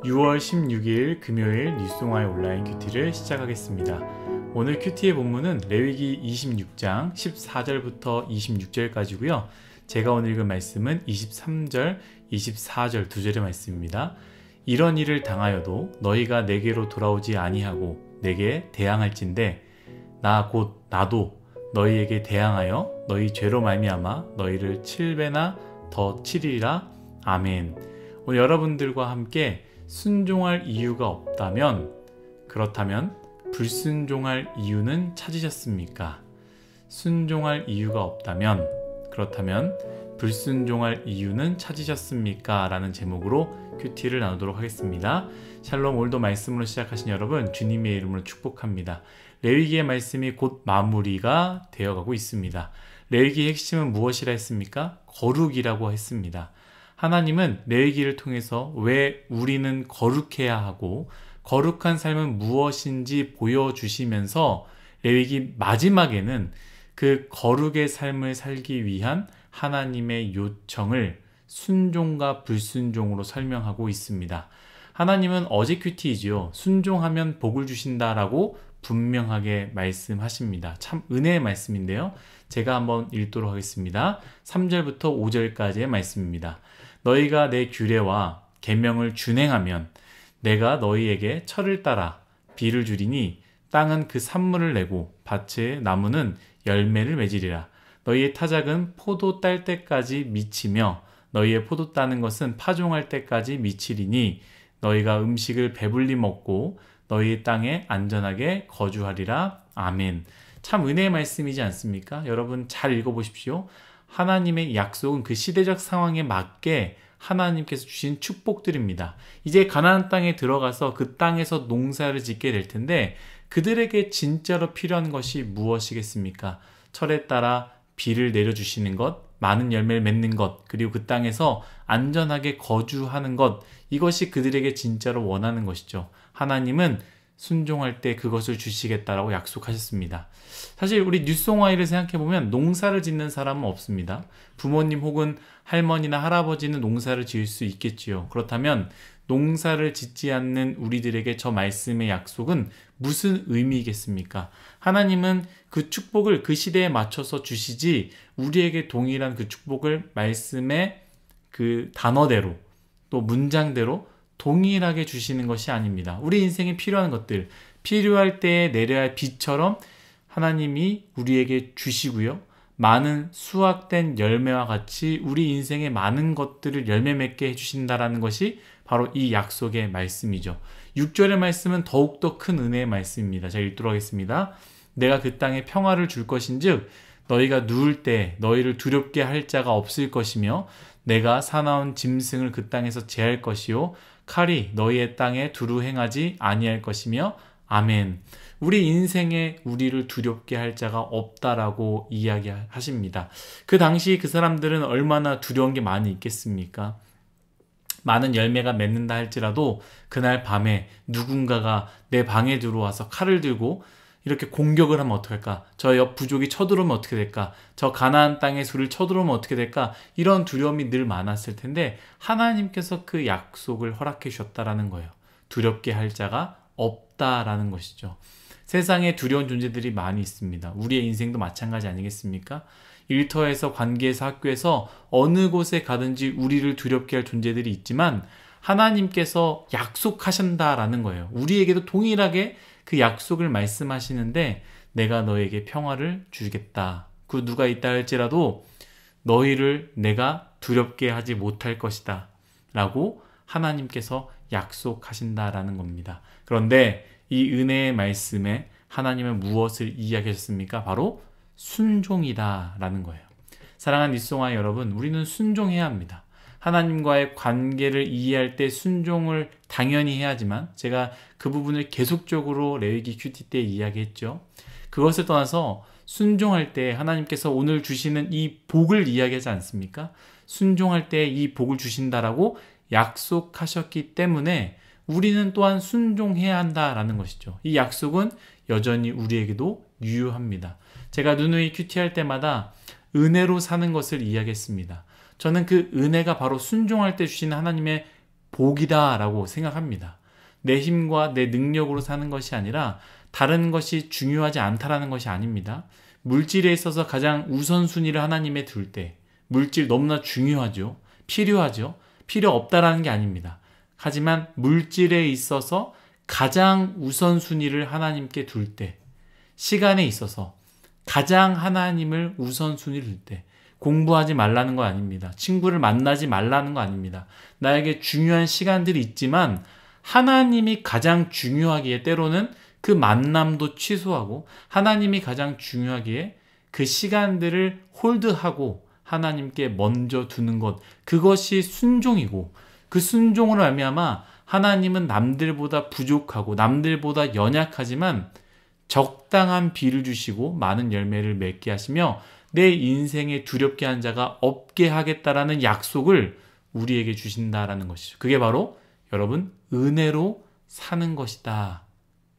6월 16일 금요일 뉴스동아의 온라인 큐티를 시작하겠습니다. 오늘 큐티의 본문은 레위기 26장 14절부터 26절까지고요. 제가 오늘 읽은 말씀은 23절, 24절 두 절의 말씀입니다. 이런 일을 당하여도 너희가 내게로 돌아오지 아니하고 내게 대항할진대 나 곧 나도 너희에게 대항하여 너희 죄로 말미암아 너희를 7배나 더 치리라. 아멘. 오늘 여러분들과 함께 순종할 이유가 없다면, 그렇다면 불순종할 이유는 찾으셨습니까? 순종할 이유가 없다면, 그렇다면 불순종할 이유는 찾으셨습니까? 라는 제목으로 큐티를 나누도록 하겠습니다. 샬롬. 오늘도 말씀으로 시작하신 여러분 주님의 이름으로 축복합니다. 레위기의 말씀이 곧 마무리가 되어가고 있습니다. 레위기의 핵심은 무엇이라 했습니까? 거룩이라고 했습니다. 하나님은 레위기를 통해서 왜 우리는 거룩해야 하고 거룩한 삶은 무엇인지 보여주시면서 레위기 마지막에는 그 거룩의 삶을 살기 위한 하나님의 요청을 순종과 불순종으로 설명하고 있습니다. 하나님은 어제 큐티이지요. 순종하면 복을 주신다라고 분명하게 말씀하십니다. 참 은혜의 말씀인데요. 제가 한번 읽도록 하겠습니다. 3절부터 5절까지의 말씀입니다. 너희가 내 규례와 계명을 준행하면 내가 너희에게 철을 따라 비를 주리니 땅은 그 산물을 내고 밭의 나무는 열매를 맺으리라. 너희의 타작은 포도 딸 때까지 미치며 너희의 포도 따는 것은 파종할 때까지 미치리니 너희가 음식을 배불리 먹고 너희의 땅에 안전하게 거주하리라. 아멘. 참 은혜의 말씀이지 않습니까? 여러분 잘 읽어보십시오. 하나님의 약속은 그 시대적 상황에 맞게 하나님께서 주신 축복들입니다. 이제 가나안 땅에 들어가서 그 땅에서 농사를 짓게 될 텐데 그들에게 진짜로 필요한 것이 무엇이겠습니까? 철에 따라 비를 내려주시는 것, 많은 열매를 맺는 것, 그리고 그 땅에서 안전하게 거주하는 것, 이것이 그들에게 진짜로 원하는 것이죠. 하나님은 순종할 때 그것을 주시겠다라고 약속하셨습니다. 사실 우리 뉴송아이를 생각해보면 농사를 짓는 사람은 없습니다. 부모님 혹은 할머니나 할아버지는 농사를 지을 수 있겠지요. 그렇다면 농사를 짓지 않는 우리들에게 저 말씀의 약속은 무슨 의미겠습니까? 하나님은 그 축복을 그 시대에 맞춰서 주시지 우리에게 동일한 그 축복을 말씀의 그 단어대로 또 문장대로 동일하게 주시는 것이 아닙니다. 우리 인생에 필요한 것들, 필요할 때에 내려야 할 비처럼 하나님이 우리에게 주시고요. 많은 수확된 열매와 같이 우리 인생의 많은 것들을 열매 맺게 해주신다라는 것이 바로 이 약속의 말씀이죠. 6절의 말씀은 더욱더 큰 은혜의 말씀입니다. 제가 읽도록 하겠습니다. 내가 그 땅에 평화를 줄 것인즉 너희가 누울 때 너희를 두렵게 할 자가 없을 것이며 내가 사나운 짐승을 그 땅에서 제할 것이요 칼이 너희의 땅에 두루 행하지 아니할 것이며 아멘. 우리 인생에 우리를 두렵게 할 자가 없다라고 이야기하십니다. 그 당시 그 사람들은 얼마나 두려운 게 많이 있겠습니까? 많은 열매가 맺는다 할지라도 그날 밤에 누군가가 내 방에 들어와서 칼을 들고 이렇게 공격을 하면 어떡할까? 저 옆 부족이 쳐들어오면 어떻게 될까? 저 가나안 땅의 수를 쳐들어오면 어떻게 될까? 이런 두려움이 늘 많았을 텐데 하나님께서 그 약속을 허락해 주셨다라는 거예요. 두렵게 할 자가 없다라는 것이죠. 세상에 두려운 존재들이 많이 있습니다. 우리의 인생도 마찬가지 아니겠습니까? 일터에서, 관계에서, 학교에서 어느 곳에 가든지 우리를 두렵게 할 존재들이 있지만 하나님께서 약속하신다라는 거예요. 우리에게도 동일하게 그 약속을 말씀하시는데 내가 너에게 평화를 주겠다. 그 누가 있다 할지라도 너희를 내가 두렵게 하지 못할 것이다 라고 하나님께서 약속하신다라는 겁니다. 그런데 이 은혜의 말씀에 하나님은 무엇을 이야기하셨습니까? 바로 순종이다 라는 거예요. 사랑하는 뉴송아이 여러분, 우리는 순종해야 합니다. 하나님과의 관계를 이해할 때 순종을 당연히 해야 하지만 제가 그 부분을 계속적으로 레위기 큐티 때 이야기했죠. 그것을 떠나서 순종할 때 하나님께서 오늘 주시는 이 복을 이야기하지 않습니까? 순종할 때 이 복을 주신다라고 약속하셨기 때문에 우리는 또한 순종해야 한다라는 것이죠. 이 약속은 여전히 우리에게도 유효합니다. 제가 누누이 큐티할 때마다 은혜로 사는 것을 이야기했습니다. 저는 그 은혜가 바로 순종할 때 주시는 하나님의 복이다 라고 생각합니다. 내 힘과 내 능력으로 사는 것이 아니라 다른 것이 중요하지 않다라는 것이 아닙니다. 물질에 있어서 가장 우선순위를 하나님에 둘 때, 물질 너무나 중요하죠. 필요하죠. 필요 없다라는 게 아닙니다. 하지만 물질에 있어서 가장 우선순위를 하나님께 둘 때, 시간에 있어서 가장 하나님을 우선순위를 둘 때, 공부하지 말라는 거 아닙니다. 친구를 만나지 말라는 거 아닙니다. 나에게 중요한 시간들이 있지만 하나님이 가장 중요하기에 때로는 그 만남도 취소하고 하나님이 가장 중요하기에 그 시간들을 홀드하고 하나님께 먼저 두는 것, 그것이 순종이고 그 순종으로 말미암아 하나님은 남들보다 부족하고 남들보다 연약하지만 적당한 비를 주시고 많은 열매를 맺게 하시며 내 인생에 두렵게 한 자가 없게 하겠다라는 약속을 우리에게 주신다라는 것이죠. 그게 바로 여러분 은혜로 사는 것이다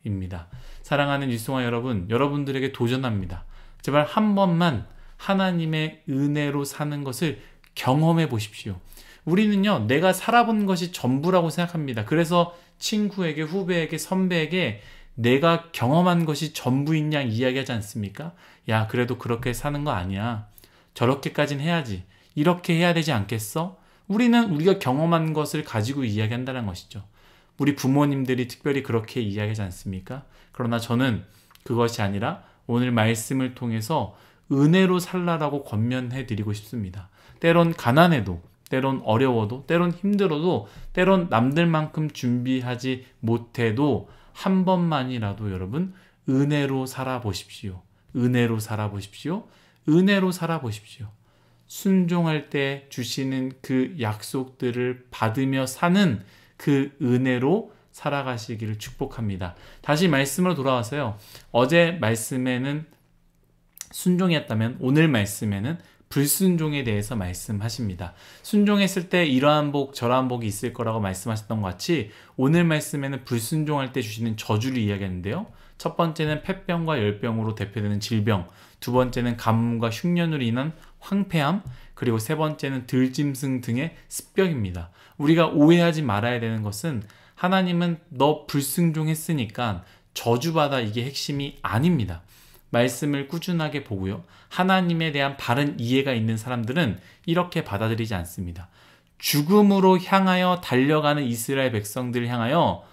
입니다. 사랑하는 뉴스송아 여러분, 여러분들에게 도전합니다. 제발 한 번만 하나님의 은혜로 사는 것을 경험해 보십시오. 우리는요, 내가 살아본 것이 전부라고 생각합니다. 그래서 친구에게, 후배에게, 선배에게 내가 경험한 것이 전부인 양 이야기하지 않습니까? 야, 그래도 그렇게 사는 거 아니야. 저렇게까진 해야지. 이렇게 해야 되지 않겠어? 우리는 우리가 경험한 것을 가지고 이야기한다는 것이죠. 우리 부모님들이 특별히 그렇게 이야기하지 않습니까? 그러나 저는 그것이 아니라 오늘 말씀을 통해서 은혜로 살라라고 권면해 드리고 싶습니다. 때론 가난해도, 때론 어려워도, 때론 힘들어도, 때론 남들만큼 준비하지 못해도 한 번만이라도 여러분 은혜로 살아보십시오. 은혜로 살아보십시오. 은혜로 살아보십시오. 순종할 때 주시는 그 약속들을 받으며 사는 그 은혜로 살아가시기를 축복합니다. 다시 말씀으로 돌아와서요. 어제 말씀에는 순종이었다면 오늘 말씀에는 불순종에 대해서 말씀하십니다. 순종했을 때 이러한 복 저러한 복이 있을 거라고 말씀하셨던 것 같이 오늘 말씀에는 불순종할 때 주시는 저주를 이야기하는데요. 첫 번째는 폐병과 열병으로 대표되는 질병, 두 번째는 가뭄과 흉년으로 인한 황폐함, 그리고 세 번째는 들짐승 등의 습병입니다. 우리가 오해하지 말아야 되는 것은 하나님은 너 불순종했으니까 저주받아, 이게 핵심이 아닙니다. 말씀을 꾸준하게 보고요. 하나님에 대한 바른 이해가 있는 사람들은 이렇게 받아들이지 않습니다. 죽음으로 향하여 달려가는 이스라엘 백성들을 향하여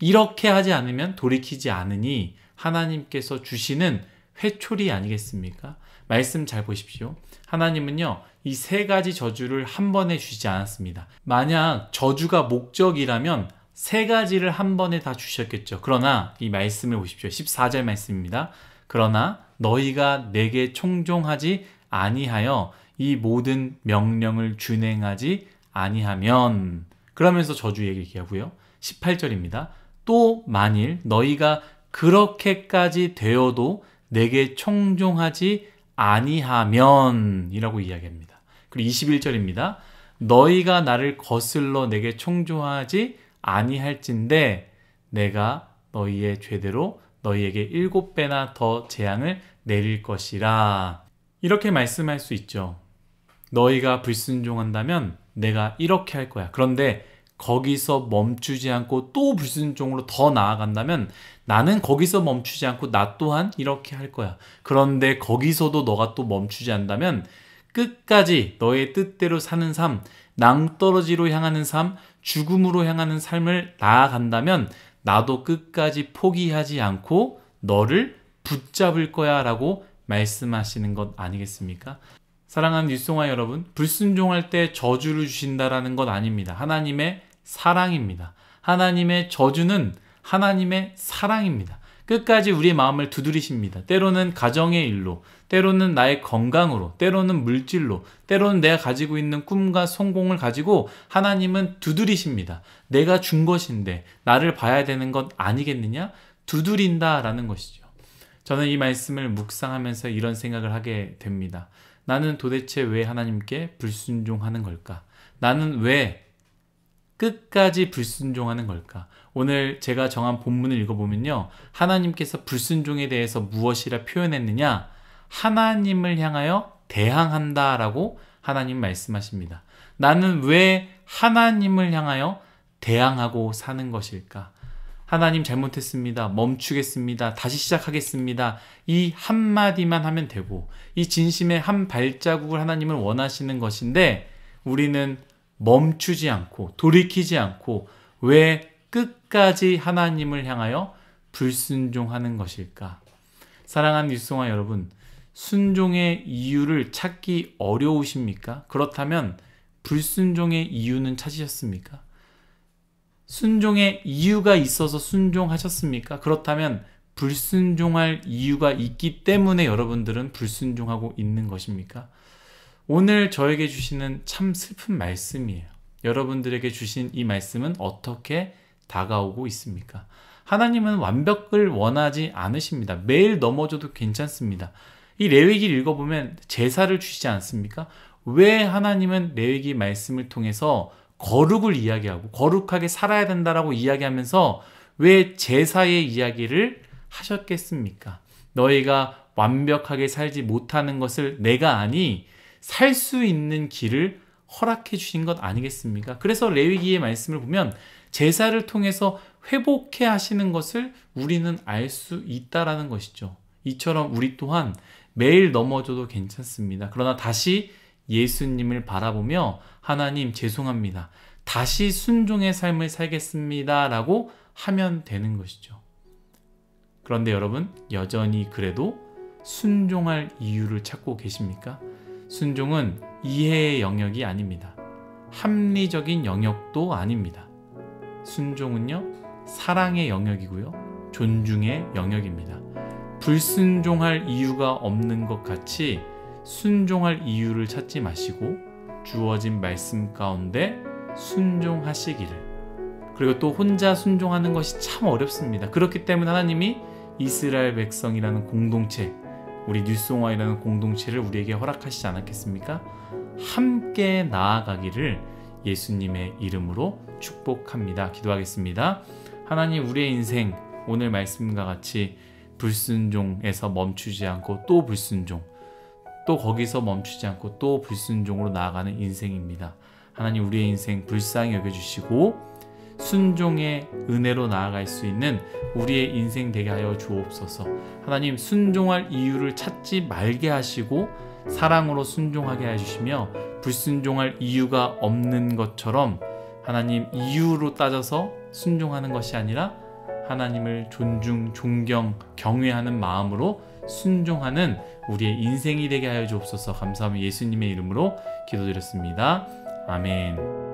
이렇게 하지 않으면 돌이키지 않으니 하나님께서 주시는 회초리 아니겠습니까? 말씀 잘 보십시오. 하나님은요, 이 세 가지 저주를 한 번에 주시지 않았습니다. 만약 저주가 목적이라면 세 가지를 한 번에 다 주셨겠죠. 그러나 이 말씀을 보십시오. 14절 말씀입니다. 그러나 너희가 내게 청종하지 아니하여 이 모든 명령을 준행하지 아니하면, 그러면서 저주 얘기하고요. 18절입니다. 또 만일 너희가 그렇게까지 되어도 내게 청종하지 아니하면 이라고 이야기합니다. 그리고 21절입니다. 너희가 나를 거슬러 내게 청종하지 아니할진대 내가 너희의 죄대로 너희에게 7배나 더 재앙을 내릴 것이라. 이렇게 말씀할 수 있죠. 너희가 불순종한다면 내가 이렇게 할 거야. 그런데 거기서 멈추지 않고 또 불순종으로 더 나아간다면 나는 거기서 멈추지 않고 나 또한 이렇게 할 거야. 그런데 거기서도 너가 또 멈추지 않다면 끝까지 너의 뜻대로 사는 삶, 낭떠러지로 향하는 삶, 죽음으로 향하는 삶을 나아간다면 나도 끝까지 포기하지 않고 너를 붙잡을 거야 라고 말씀하시는 것 아니겠습니까? 사랑하는 뉴스송아 여러분, 불순종할 때 저주를 주신다라는 것 아닙니다. 하나님의 사랑입니다. 하나님의 저주는 하나님의 사랑입니다. 끝까지 우리의 마음을 두드리십니다. 때로는 가정의 일로, 때로는 나의 건강으로, 때로는 물질로, 때로는 내가 가지고 있는 꿈과 성공을 가지고 하나님은 두드리십니다. 내가 준 것인데 나를 봐야 되는 것 아니겠느냐? 두드린다라는 것이죠. 저는 이 말씀을 묵상하면서 이런 생각을 하게 됩니다. 나는 도대체 왜 하나님께 불순종하는 걸까? 나는 왜 끝까지 불순종하는 걸까? 오늘 제가 정한 본문을 읽어보면요. 하나님께서 불순종에 대해서 무엇이라 표현했느냐? 하나님을 향하여 대항한다라고 하나님 말씀하십니다. 나는 왜 하나님을 향하여 대항하고 사는 것일까? 하나님 잘못했습니다. 멈추겠습니다. 다시 시작하겠습니다. 이 한마디만 하면 되고, 이 진심의 한 발자국을 하나님을 원하시는 것인데, 우리는 멈추지 않고 돌이키지 않고 왜 끝까지 하나님을 향하여 불순종하는 것일까? 사랑하는 뉴스송아 여러분, 순종의 이유를 찾기 어려우십니까? 그렇다면 불순종의 이유는 찾으셨습니까? 순종의 이유가 있어서 순종하셨습니까? 그렇다면 불순종할 이유가 있기 때문에 여러분들은 불순종하고 있는 것입니까? 오늘 저에게 주시는 참 슬픈 말씀이에요. 여러분들에게 주신 이 말씀은 어떻게 다가오고 있습니까? 하나님은 완벽을 원하지 않으십니다. 매일 넘어져도 괜찮습니다. 이 레위기를 읽어보면 제사를 주시지 않습니까? 왜 하나님은 레위기 말씀을 통해서 거룩을 이야기하고 거룩하게 살아야 된다라고 이야기하면서 왜 제사의 이야기를 하셨겠습니까? 너희가 완벽하게 살지 못하는 것을 내가 아니 살 수 있는 길을 허락해 주신 것 아니겠습니까? 그래서 레위기의 말씀을 보면 제사를 통해서 회복해 하시는 것을 우리는 알 수 있다라는 것이죠. 이처럼 우리 또한 매일 넘어져도 괜찮습니다. 그러나 다시 예수님을 바라보며 하나님 죄송합니다. 다시 순종의 삶을 살겠습니다. 라고 하면 되는 것이죠. 그런데 여러분, 여전히 그래도 순종할 이유를 찾고 계십니까? 순종은 이해의 영역이 아닙니다. 합리적인 영역도 아닙니다. 순종은요, 사랑의 영역이고요, 존중의 영역입니다. 불순종할 이유가 없는 것 같이 순종할 이유를 찾지 마시고 주어진 말씀 가운데 순종하시기를. 그리고 또 혼자 순종하는 것이 참 어렵습니다. 그렇기 때문에 하나님이 이스라엘 백성이라는 공동체, 우리 뉴송아이라는 공동체를 우리에게 허락하시지 않았겠습니까? 함께 나아가기를 예수님의 이름으로 축복합니다. 기도하겠습니다. 하나님, 우리의 인생 오늘 말씀과 같이 불순종에서 멈추지 않고 또 불순종, 또 거기서 멈추지 않고 또 불순종으로 나아가는 인생입니다. 하나님, 우리의 인생 불쌍히 여겨주시고 순종의 은혜로 나아갈 수 있는 우리의 인생 되게 하여 주옵소서. 하나님, 순종할 이유를 찾지 말게 하시고 사랑으로 순종하게 해주시며 불순종할 이유가 없는 것처럼 하나님 이유로 따져서 순종하는 것이 아니라 하나님을 존중, 존경, 경외하는 마음으로 순종하는 우리의 인생이 되게 하여 주옵소서. 감사하며 예수님의 이름으로 기도드렸습니다. 아멘.